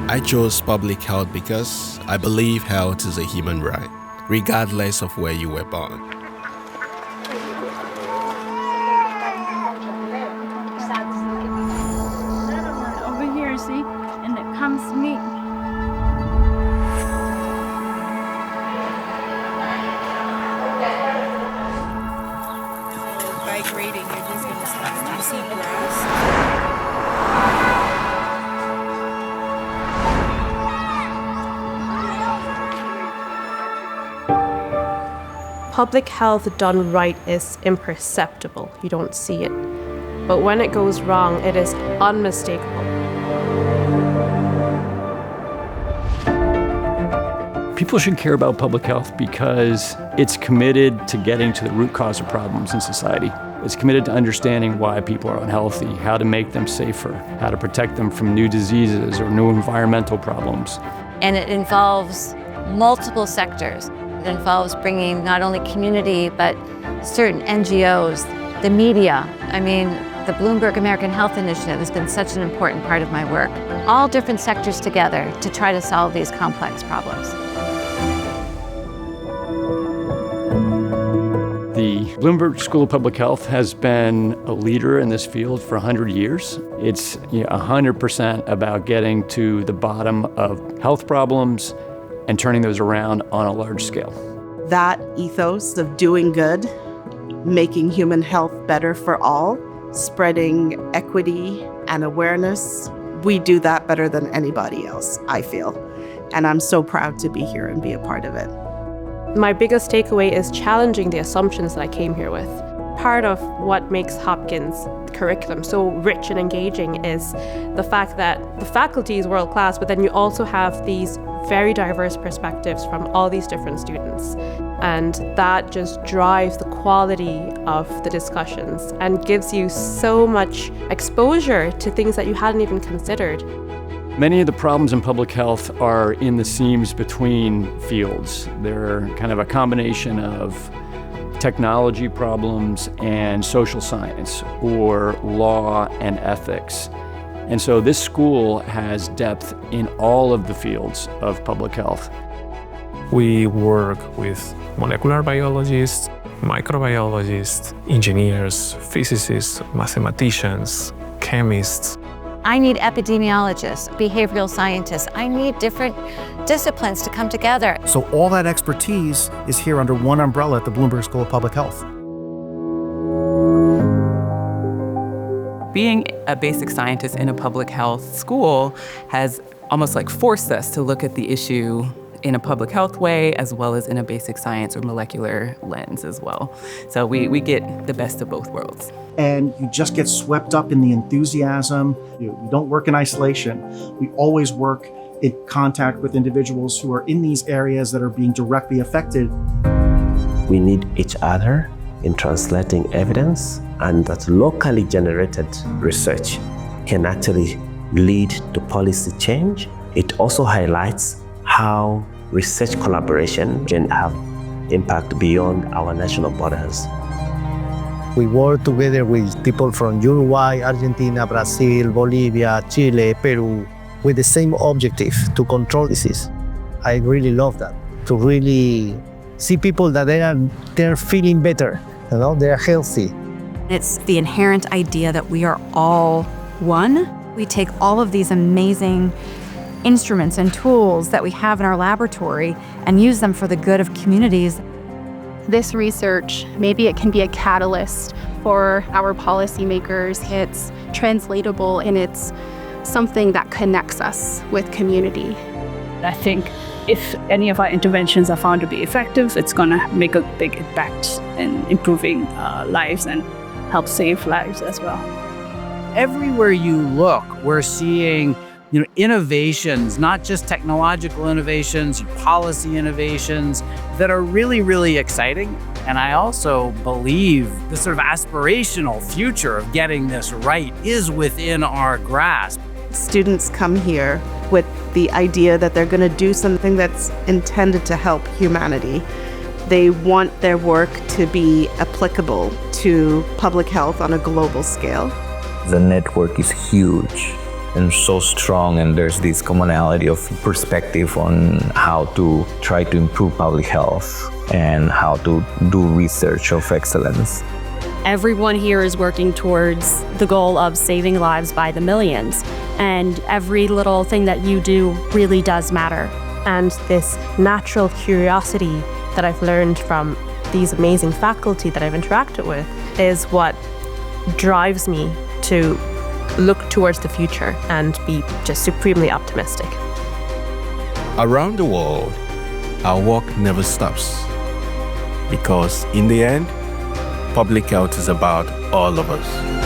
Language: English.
I chose public health because I believe health is a human right, regardless of where you were born. Over here, see? And it comes to me. By grading, you're just going to start. Do you see grass? Public health done right is imperceptible. You don't see it. But when it goes wrong, it is unmistakable. People should care about public health because it's committed to getting to the root cause of problems in society. It's committed to understanding why people are unhealthy, how to make them safer, how to protect them from new diseases or new environmental problems. And it involves multiple sectors. It involves bringing not only community, but certain NGOs, the media. I mean, the Bloomberg American Health Initiative has been such an important part of my work. All different sectors together to try to solve these complex problems. The Bloomberg School of Public Health has been a leader in this field for 100 years. It's 100% about getting to the bottom of health problems and turning those around on a large scale. That ethos of doing good, making human health better for all, spreading equity and awareness, we do that better than anybody else, I feel. And I'm so proud to be here and be a part of it. My biggest takeaway is challenging the assumptions that I came here with. Part of what makes Hopkins curriculum so rich and engaging is the fact that the faculty is world class, but then you also have these very diverse perspectives from all these different students. And that just drives the quality of the discussions and gives you so much exposure to things that you hadn't even considered. Many of the problems in public health are in the seams between fields. They're kind of a combination of technology problems and social science, or law and ethics. And so this school has depth in all of the fields of public health. We work with molecular biologists, microbiologists, engineers, physicists, mathematicians, chemists. I need epidemiologists, behavioral scientists. I need different disciplines to come together. So all that expertise is here under one umbrella at the Bloomberg School of Public Health. Being a basic scientist in a public health school has almost like forced us to look at the issue in a public health way, as well as in a basic science or molecular lens as well. So we get the best of both worlds. And you just get swept up in the enthusiasm. We don't work in isolation. We always work in contact with individuals who are in these areas that are being directly affected. We need each other in translating evidence, and that locally generated research can actually lead to policy change. It also highlights how research collaboration can have impact beyond our national borders. We work together with people from Uruguay, Argentina, Brazil, Bolivia, Chile, Peru, with the same objective, to control disease. I really love that, to really see people that they're feeling better, they're healthy. It's the inherent idea that we are all one. We take all of these amazing instruments and tools that we have in our laboratory and use them for the good of communities. This research, maybe it can be a catalyst for our policymakers. It's translatable and it's something that connects us with community. I think if any of our interventions are found to be effective, it's going to make a big impact in improving lives and help save lives as well. Everywhere you look, we're seeing innovations, not just technological innovations, policy innovations that are really, really exciting. And I also believe the sort of aspirational future of getting this right is within our grasp. Students come here with the idea that they're going to do something that's intended to help humanity. They want their work to be applicable to public health on a global scale. The network is huge. and so strong, and there's this commonality of perspective on how to try to improve public health and how to do research of excellence. Everyone here is working towards the goal of saving lives by the millions, and every little thing that you do really does matter. And this natural curiosity that I've learned from these amazing faculty that I've interacted with is what drives me to look towards the future and be just supremely optimistic. Around the world, our work never stops. Because in the end, public health is about all of us.